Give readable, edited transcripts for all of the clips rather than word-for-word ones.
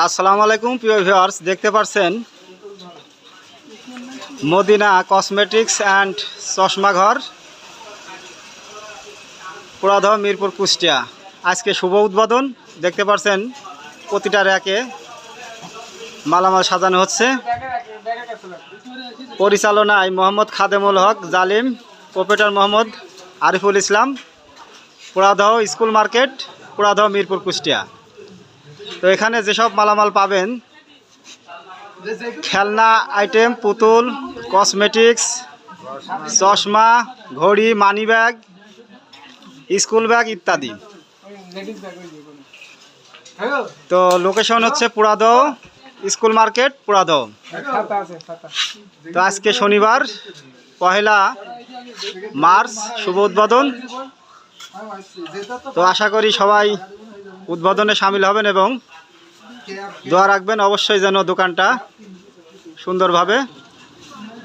আসসালামু আলাইকুম প্রিয় ভিউয়ার্স, দেখতে পাচ্ছেন মদিনা কসমেটিক্স অ্যান্ড চশমা ঘর, পুরাদহ, মিরপুর, কুষ্টিয়া। আজকে শুভ উদ্বোধন। দেখতে পাচ্ছেন প্রতিটা র্যাকে মালামাল সাজানো হচ্ছে। পরিচালনায় মোহাম্মদ খাদেমুল হক জালিম, proprietor Mohammad Ariful Islam, Poradah school market, Poradah, Mirpur, Kushtia. তো এখানে যেসব মালামাল পাবেন, খেলনা আইটেম, পুতুল, কসমেটিক্স, চশমা, ঘড়ি, মানি ব্যাগ, স্কুল ব্যাগ ইত্যাদি। তো লোকেশন হচ্ছে পুরাদহ স্কুল মার্কেট, পুরাদহ। তো আজকে শনিবার 1 মার্চ, শুভ উদ্বোধন। তো আশা করি সবাই উদ্বোধনে সামিল হবেন এবং দোয়া রাখবেন অবশ্যই যেন দোকানটা সুন্দরভাবে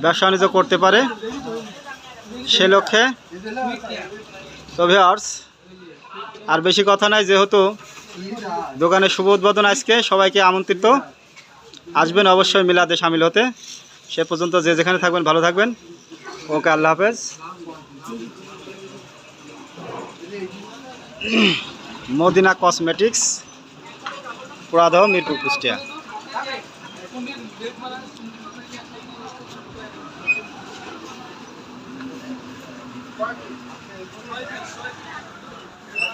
ব্যবসা বাণিজ্য করতে পারে, সে লক্ষ্যে। তো ভিউয়ার্স, আর বেশি কথা নাই, যেহেতু দোকানের শুভ উদ্বোধন আজকে, সবাইকে আমন্ত্রিত, আসবেন অবশ্যই মিলাদে সামিল হতে। সে পর্যন্ত যে যেখানে থাকবেন ভালো থাকবেন। ওকে, আল্লাহ হাফেজ। মদিনা কসমেটিক্স, পুরাদহ, মিরপুর, কুষ্টিয়া।